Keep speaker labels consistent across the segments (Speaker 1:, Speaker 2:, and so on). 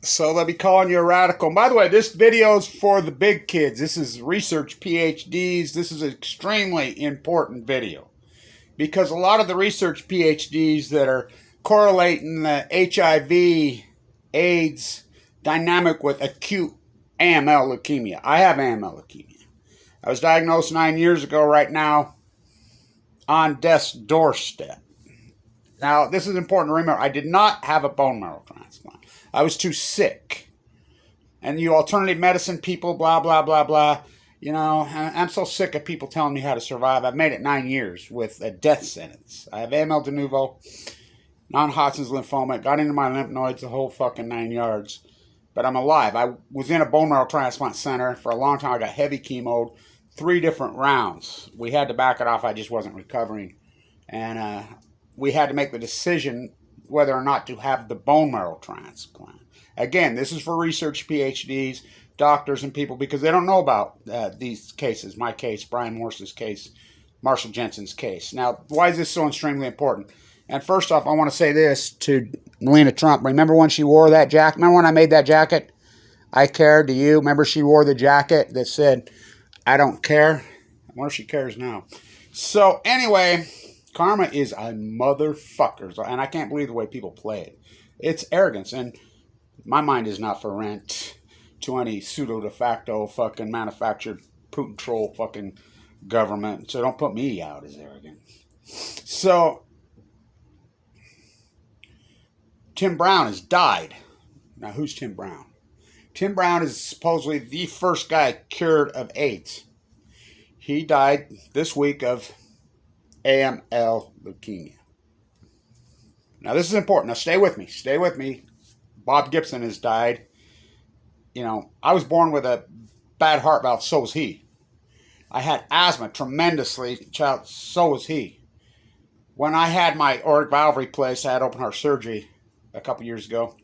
Speaker 1: So they'll be calling you a radical. And by the way, this video is for the big kids. This is research PhDs. This is an extremely important video because a lot of the research PhDs that are correlating the HIV, AIDS dynamic with acute AML leukemia. I have AML leukemia. I was diagnosed 9 years ago right now on death's doorstep. Now, this is important to remember. I did not have a bone marrow transplant. I was too sick. And you alternative medicine people, blah, blah, blah, blah. You know, I'm so sick of people telling me how to survive. I've made it 9 years with a death sentence. I have AML de novo, non-Hodgkin's lymphoma. It got into my lymph nodes, the whole fucking 9 yards. But I'm alive. I was in a bone marrow transplant center for a long time. I got heavy chemo, 3 different rounds. We had to back it off. I just wasn't recovering. And we had to make the decision whether or not to have the bone marrow transplant. Again, this is for research PhDs, doctors, and people because they don't know about these cases. My case, Brian Morse's case, Marshall Jensen's case. Now, why is this so extremely important? And first off, I want to say this to Melania Trump. Remember when she wore that jacket? Remember when I made that jacket? I care, do you? Remember she wore the jacket that said, I don't care? I wonder if she cares now. So anyway, karma is a motherfucker. And I can't believe the way people play it. It's arrogance. And my mind is not for rent to any pseudo de facto fucking manufactured Putin troll fucking government. So don't put me out as arrogant. So Tim Brown has died. Now, who's Tim Brown? Tim Brown is supposedly the first guy cured of AIDS. He died this week of AML leukemia. Now, this is important. Now, stay with me. Stay with me. Bob Gibson has died. You know, I was born with a bad heart valve. So was he. I had asthma tremendously. So was he. When I had my aortic valve replaced, I had open heart surgery a couple years ago.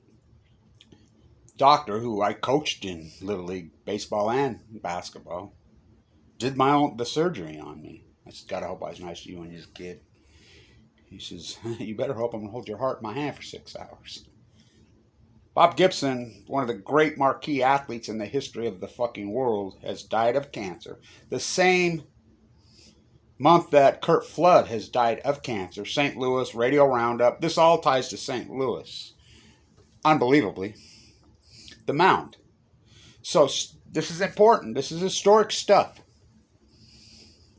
Speaker 1: Doctor who I coached in Little League baseball and basketball did the surgery on me. I just gotta hope I was nice to you when you was a kid. He says, you better hope I'm gonna hold your heart in my hand for 6 hours. Bob Gibson, one of the great marquee athletes in the history of the fucking world, has died of cancer. The same month that Curt Flood has died of cancer. St. Louis, Radio Roundup. This all ties to St. Louis. Unbelievably. The mound. So this is important. This is historic stuff.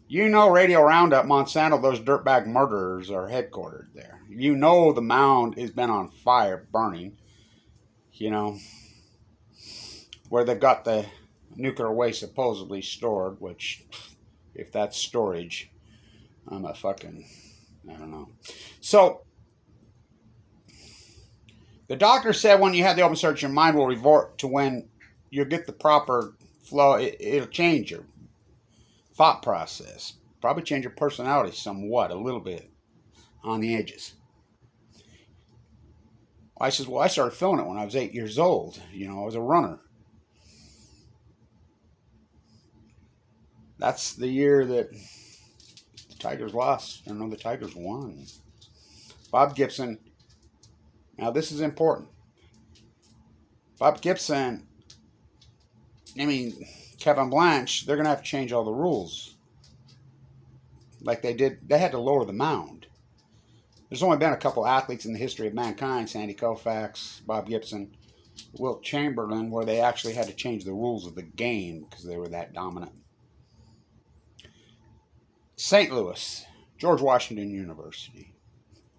Speaker 1: You know Radio Roundup, Monsanto, those dirtbag murderers are headquartered there. You know the mound has been on fire, burning. You know, where they've got the nuclear waste supposedly stored, which, if that's storage, I don't know. So, the doctor said when you have the open surgery, your mind will revert to when you get the proper flow. It'll change your thought process. Probably change your personality somewhat, a little bit, on the edges. I says, well, I started feeling it when I was 8 years old. You know, I was a runner. That's the year that the Tigers lost. I don't know, the Tigers won. Bob Gibson. Now, this is important. Bob Gibson, Kevin Blanche, they're going to have to change all the rules. Like they did. They had to lower the mound. There's only been a couple athletes in the history of mankind, Sandy Koufax, Bob Gibson, Wilt Chamberlain, where they actually had to change the rules of the game because they were that dominant. St. Louis, George Washington University.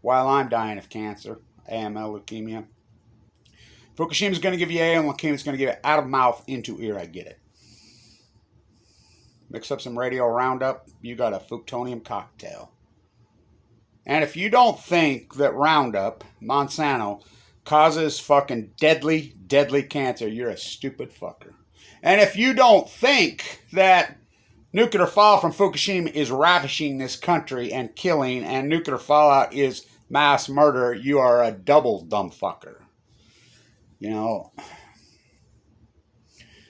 Speaker 1: While I'm dying of cancer, AML leukemia. Fukushima's going to give you AML leukemia. It's going to give it out of mouth into ear. I get it. Mix up some Radio Roundup. You got a Fuktonium cocktail. And if you don't think that Roundup, Monsanto, causes fucking deadly, deadly cancer, you're a stupid fucker. And if you don't think that nuclear fallout from Fukushima is ravishing this country and killing, and nuclear fallout is mass murder, you are a double dumb fucker. You know.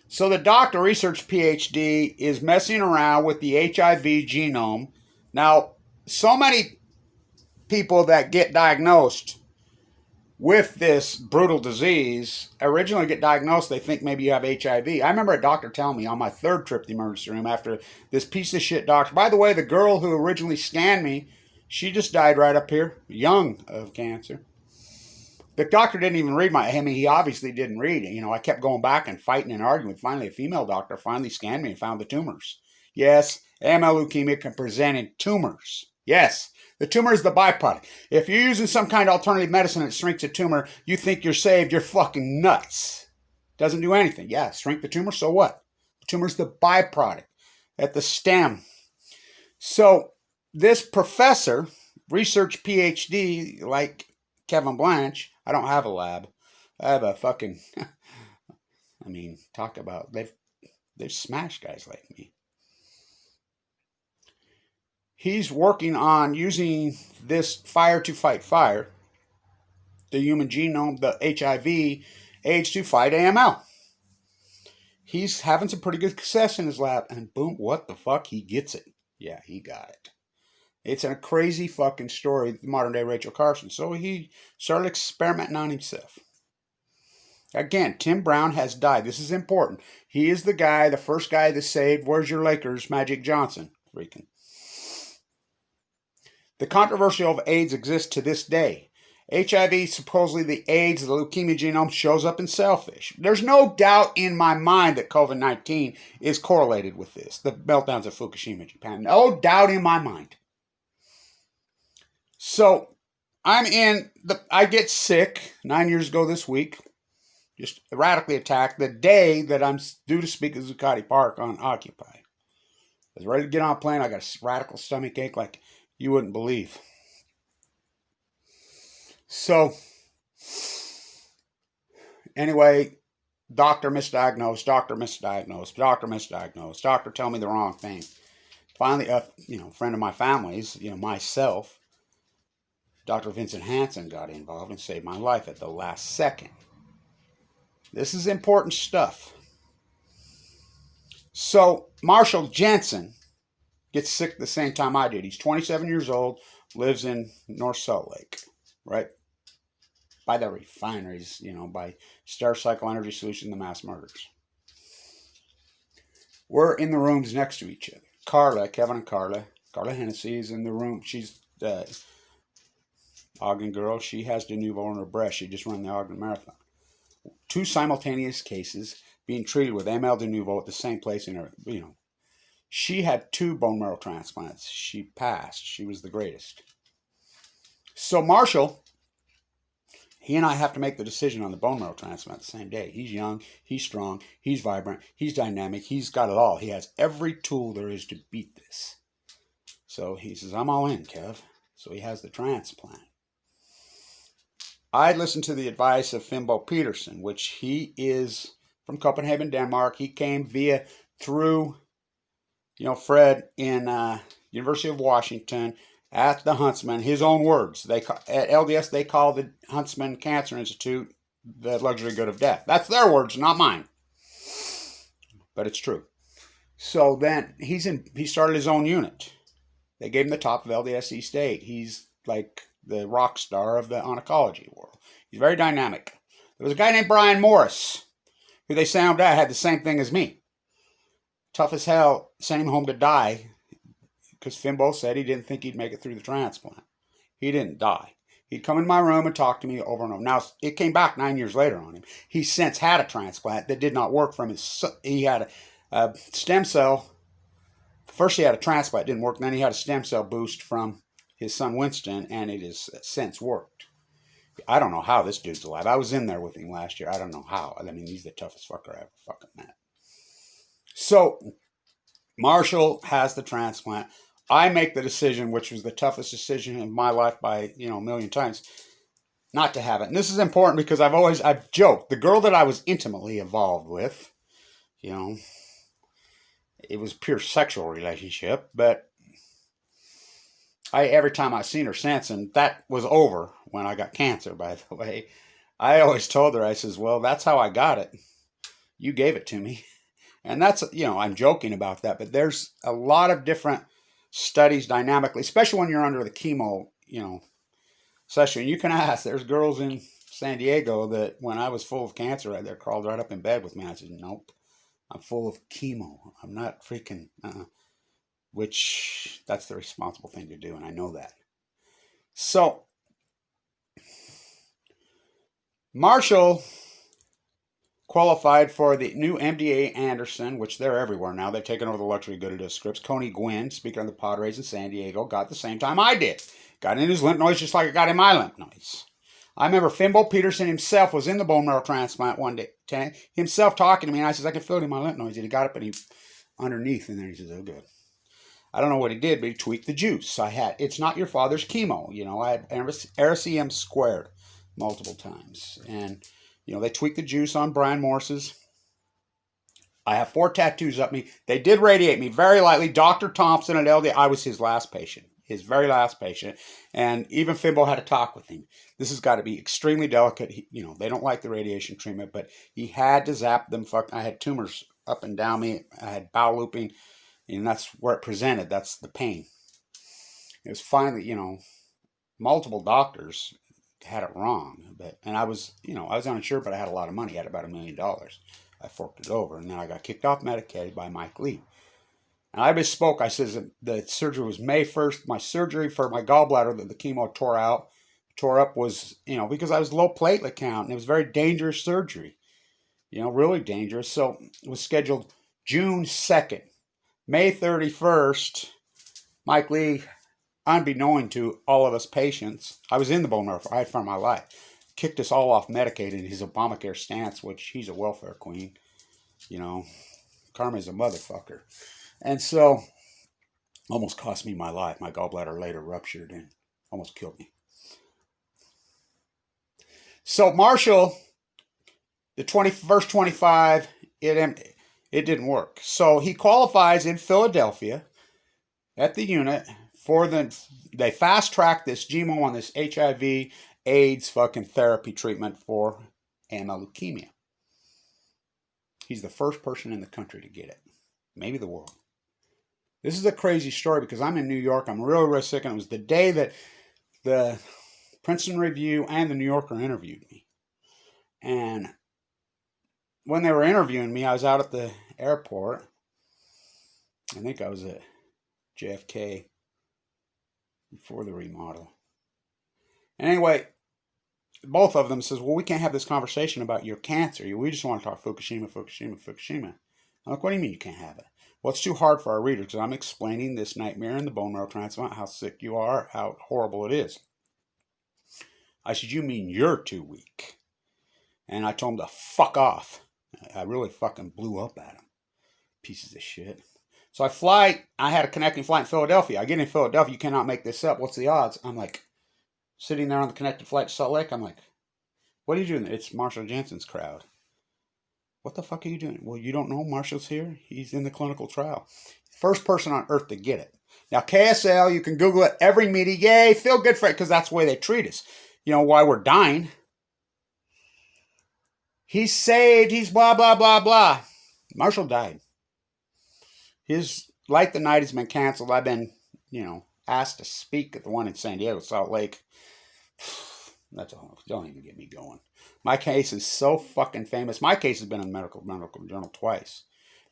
Speaker 1: So the doctor, research PhD, is messing around with the HIV genome. Now, so many people that get diagnosed with this brutal disease, originally get diagnosed, they think maybe you have HIV. I remember a doctor telling me on my third trip to the emergency room after this piece of shit doctor. By the way, the girl who originally scanned me, she just died right up here, young of cancer. The doctor didn't even read I mean, he obviously didn't read it. I kept going back and fighting and arguing. Finally, a female doctor finally scanned me and found the tumors. Yes, AML leukemia can present in tumors. Yes, the tumor is the byproduct. If you're using some kind of alternative medicine that shrinks a tumor, you think you're saved, you're fucking nuts. Doesn't do anything. Yeah, shrink the tumor, so what? The tumor's the byproduct at the stem. So this professor, research PhD, like Kevin Blanche, I don't have a lab. I have a fucking, I mean, talk about, they've smashed guys like me. He's working on using this fire to fight fire, the human genome, the HIV, AIDS to fight AML. He's having some pretty good success in his lab, and boom, what the fuck, he gets it. Yeah, he got it. It's a crazy fucking story, modern day Rachel Carson. So he started experimenting on himself. Again, Tim Brown has died. This is important. He is the guy, the first guy that saved Where's Your Lakers, Magic Johnson. Freaking. The controversy of AIDS exists to this day. HIV, supposedly the AIDS, the leukemia genome, shows up in sailfish. There's no doubt in my mind that COVID-19 is correlated with this, the meltdowns of Fukushima, Japan. No doubt in my mind. So, I get sick 9 years ago this week, just radically attacked the day that I'm due to speak at Zuccotti Park on Occupy. I was ready to get on a plane. I got a radical stomach ache like you wouldn't believe. So, anyway, doctor misdiagnosed, doctor tell me the wrong thing. Finally, a friend of my family's, myself, Dr. Vincent Hansen got involved and saved my life at the last second. This is important stuff. So, Marshall Jensen gets sick the same time I did. He's 27 years old, lives in North Salt Lake, right? By the refineries, by Star Cycle Energy Solution, the mass murders. We're in the rooms next to each other. Kevin and Carla Hennessy is in the room. She's the Ogden girl. She has de novo in her breast. She just ran the Ogden Marathon. 2 simultaneous cases being treated with AML de novo at the same place in her, She had 2 bone marrow transplants. She passed. She was the greatest. So Marshall, he and I have to make the decision on the bone marrow transplant the same day. He's young, he's strong, he's vibrant, he's dynamic, he's got it all. He has every tool there is to beat this. So he says, I'm all in, Kev. So he has the transplant. I listened to the advice of Fimbo Peterson, which he is from Copenhagen, Denmark. He came through Fred in University of Washington at the Huntsman. His own words. At LDS, they call the Huntsman Cancer Institute the luxury good of death. That's their words, not mine. But it's true. So then he started his own unit. They gave him the top of LDS East 8. He's like the rock star of the oncology world. He's very dynamic. There was a guy named Brian Morris, who they found out had the same thing as me. Tough as hell, sent him home to die, because Fimbo said he didn't think he'd make it through the transplant. He didn't die. He'd come in my room and talk to me over and over. Now, it came back 9 years later on him. He since had a transplant that did not work from his... He had a stem cell. First he had a transplant, didn't work. Then he had a stem cell boost from his son Winston, and it has since worked. I don't know how this dude's alive. I was in there with him last year. I don't know how. I mean, he's the toughest fucker I ever fucking met. So, Marshall has the transplant. I make the decision, which was the toughest decision in my life by, a million times, not to have it. And this is important because I've joked. The girl that I was intimately involved with, it was a pure sexual relationship, but every time I've seen her since, and that was over when I got cancer, by the way, I always told her, I says, well, that's how I got it. You gave it to me. And that's, I'm joking about that, but there's a lot of different studies dynamically, especially when you're under the chemo, session. You can ask, there's girls in San Diego that when I was full of cancer, they crawled right up in bed with me. I said, nope, I'm full of chemo. I'm not freaking, which that's the responsible thing to do, and I know that. So, Marshall qualified for the new MDA Anderson, which they're everywhere now. They've taken over the luxury good of scripts. Coney Gwynn, speaker of the Padres in San Diego, got the same time I did. Got in his lymph nodes just like I got in my lymph nodes. I remember Fimbo Peterson himself was in the bone marrow transplant one day, himself talking to me, and I said, I can feel it in my lymph nodes. And he got up and he underneath, and then he says, oh, good. I don't know what he did, but he tweaked the juice. It's not your father's chemo. I had RCM squared multiple times. And they tweaked the juice on Brian Morse's. I have 4 tattoos up me. They did radiate me very lightly. Dr. Thompson at LD, I was his last patient, his very last patient. And even Fimbo had a talk with him. This has got to be extremely delicate. They don't like the radiation treatment, but he had to zap them. I had tumors up and down me. I had bowel looping, and that's where it presented. That's the pain. It was finally, multiple doctors had it wrong, and I was uninsured, but I had a lot of money. I had about $1 million. I forked it over, and then I got kicked off Medicaid by Mike Lee. And I bespoke. I says the surgery was May 1st. My surgery for my gallbladder that the chemo tore up was because I was low platelet count, and it was very dangerous surgery. Really dangerous. So it was scheduled June 2nd, May 31st. Mike Lee, unbeknown to all of us patients, I was in the bone marrow. I had for my life. Kicked us all off Medicaid in his Obamacare stance, which he's a welfare queen. Karma's a motherfucker. And so, almost cost me my life. My gallbladder later ruptured and almost killed me. So Marshall, the first 25, it didn't work. So he qualifies in Philadelphia at the unit they fast-tracked this GMO on this HIV AIDS fucking therapy treatment for AML leukemia. He's the first person in the country to get it. Maybe the world. This is a crazy story because I'm in New York. I'm really, really sick. And it was the day that the Princeton Review and the New Yorker interviewed me. And when they were interviewing me, I was out at the airport. I think I was at JFK before the remodel. And anyway, both of them says, well, we can't have this conversation about your cancer. We just want to talk Fukushima. I'm like, what do you mean you can't have it? Well, it's too hard for our readers because I'm explaining this nightmare in the bone marrow transplant, how sick you are, how horrible it is. I said, you mean you're too weak? And I told him to fuck off. I really fucking blew up at him. Pieces of shit. So I had a connecting flight in Philadelphia. I get in Philadelphia, you cannot make this up. What's the odds? I'm like, sitting there on the connected flight to Salt Lake, I'm like, what are you doing? It's Marshall Jensen's crowd. What the fuck are you doing? Well, you don't know Marshall's here? He's in the clinical trial. First person on earth to get it. Now, KSL, you can Google it. Every meeting, yay, feel good for it, because that's the way they treat us. Why we're dying. He's saved, he's blah, blah, blah, blah. Marshall died. His Light the Night has been canceled. I've been, asked to speak at the one in San Diego, Salt Lake. That's all. Don't even get me going. My case is so fucking famous. My case has been in the medical journal twice.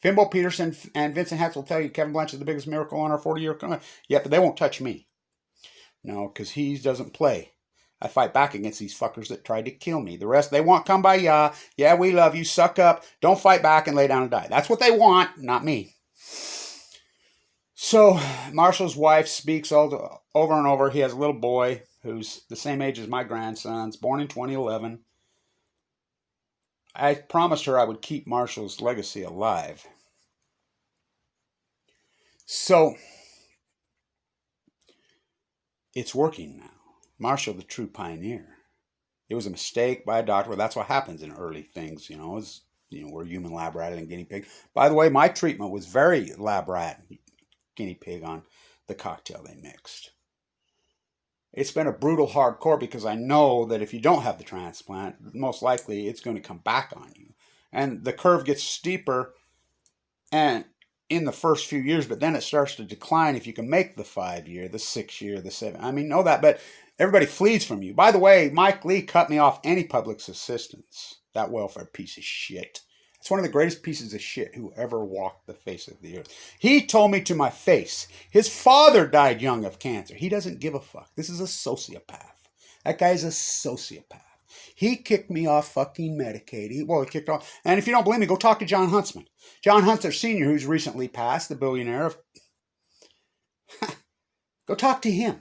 Speaker 1: Fimbo Peterson and Vincent Hetz will tell you Kevin Blanch is the biggest miracle on our 40-year career. Yeah, but they won't touch me. No, because he doesn't play. I fight back against these fuckers that tried to kill me. The rest, they want kumbaya. Yeah, we love you. Suck up. Don't fight back and lay down and die. That's what they want, not me. So Marshall's wife speaks over and over. He has a little boy who's the same age as my grandson's, born in 2011. I promised her I would keep Marshall's legacy alive. So it's working now. Marshall, the true pioneer. It was a mistake by a doctor. Well, that's what happens in early things, we're human lab rat and guinea pig. By the way, my treatment was very lab rat guinea pig on the cocktail they mixed. It's been a brutal hardcore because I know that if you don't have the transplant, most likely it's going to come back on you. And the curve gets steeper and in the first few years, but then it starts to decline if you can make the 5-year, the 6-year, the 7. I mean, know that, but Everybody flees from you. By the way, Mike Lee cut me off any public assistance. That welfare piece of shit. It's one of the greatest pieces of shit who ever walked the face of the earth. He told me to my face, his father died young of cancer. He doesn't give a fuck. This is a sociopath. That guy is a sociopath. He kicked me off fucking Medicaid. He kicked off. And if you don't believe me, go talk to John Huntsman. John Huntsman Sr., who's recently passed, the billionaire. Go talk to him.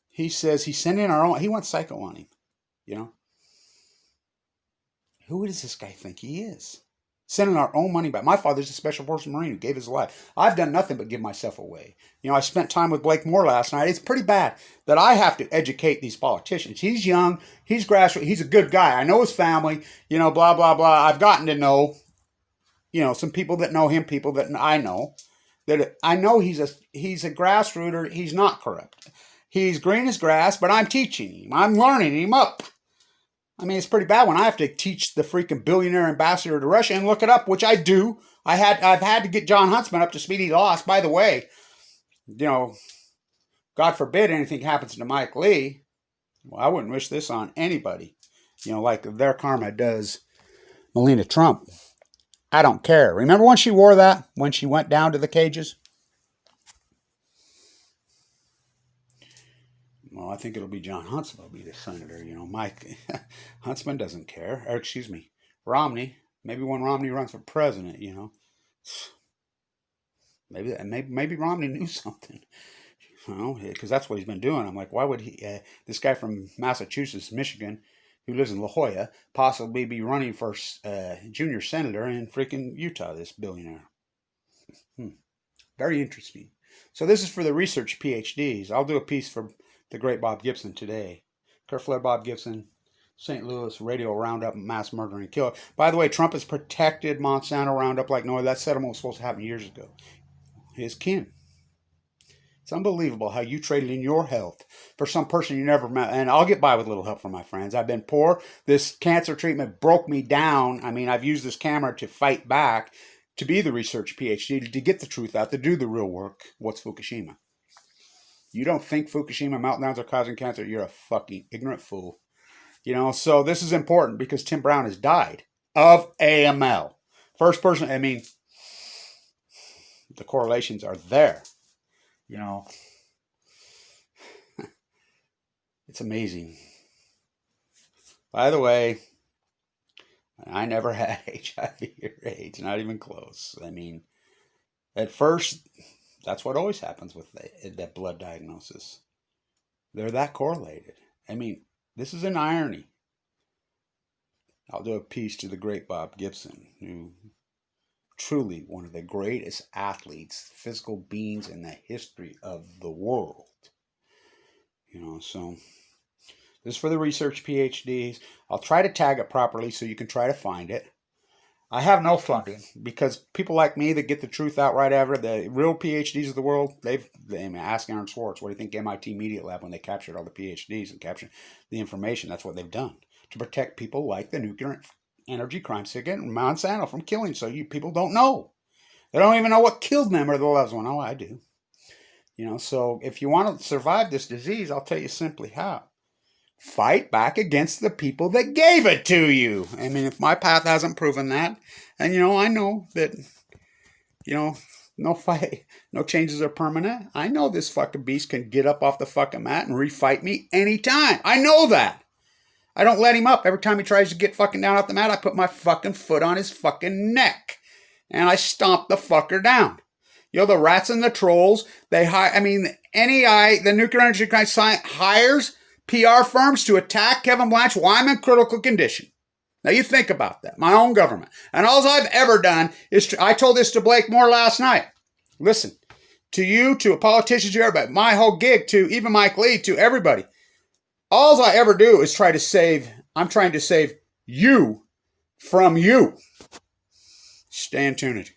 Speaker 1: He says he's sending our own. He went psycho on him. You know? Who does this guy think he is? Sending our own money back. My father's a Special Forces Marine who gave his life. I've done nothing but give myself away. You know, I spent time with Blake Moore last night. It's pretty bad that I have to educate these politicians. He's young. He's grassroots. He's a good guy. I know his family. You know, blah, blah, blah. I've gotten to know, you know, some people that know him, people that I know. That I know he's a grassrooter. He's not corrupt. He's green as grass, but I'm teaching him. I'm learning him up. I mean, it's pretty bad when I have to teach the freaking billionaire ambassador to Russia and look it up, which I do. I've had to get John Huntsman up to speed. He lost. By the way, you know, God forbid anything happens to Mike Lee. Well, I wouldn't wish this on anybody. You know, like their karma does Melania Trump. I don't care. Remember when she wore that? When she went down to the cages? Well, I think it'll be John Huntsman will be the senator. You know, Mike Huntsman doesn't care. Or excuse me, Romney. Maybe when Romney runs for president, you know, maybe Romney knew something. You know, because that's what he's been doing. I'm like, why would he? This guy from Massachusetts, Michigan, who lives in La Jolla, possibly be running for junior senator in freaking Utah? This billionaire. Very interesting. So this is for the research PhDs. I'll do a piece for the great Bob Gibson today. Kerfler Bob Gibson, St. Louis radio roundup, mass murder and killer. By the way, Trump has protected Monsanto Roundup like no other. That settlement was supposed to happen years ago. His kin. It's unbelievable how you traded in your health for some person you never met. And I'll get by with a little help from my friends. I've been poor. This cancer treatment broke me down. I mean, I've used this camera to fight back, to be the research PhD, to get the truth out, to do the real work. What's Fukushima? You don't think Fukushima meltdowns are causing cancer? You're a fucking ignorant fool. You know, so this is important because Tim Brown has died of AML. First person, I mean, the correlations are there. You know, it's amazing. By the way, I never had HIV or AIDS, not even close. I mean, at first, that's what always happens with that blood diagnosis. They're that correlated. I mean, this is an irony. I'll do a piece to the great Bob Gibson, who truly one of the greatest athletes, physical beings in the history of the world. You know, so this is for the research PhDs. I'll try to tag it properly so you can try to find it. I have no funding because people like me that get the truth out right after, the real PhDs of the world, ask Aaron Swartz, what do you think MIT Media Lab, when they captured all the PhDs and captured the information, that's what they've done to protect people like the nuclear energy crime syndicate and Monsanto from killing. So you people don't know. They don't even know what killed them or the loved one. Oh, I do. You know, so if you want to survive this disease, I'll tell you simply how. Fight back against the people that gave it to you. I mean, if my path hasn't proven that, and, you know, I know that, you know, no fight, no changes are permanent. I know this fucking beast can get up off the fucking mat and refight me anytime. I know that. I don't let him up. Every time he tries to get fucking down off the mat, I put my fucking foot on his fucking neck. And I stomp the fucker down. You know, the rats and the trolls, they hire, I mean, the nuclear energy science hires PR firms to attack Kevin Blanch while I'm in critical condition. Now you think about that. My own government. And all I've ever done is, I told this to Blake Moore last night. Listen, to you, to politicians, to everybody, my whole gig, to even Mike Lee, to everybody. All I ever do is I'm trying to save you from you. Stay in tuned.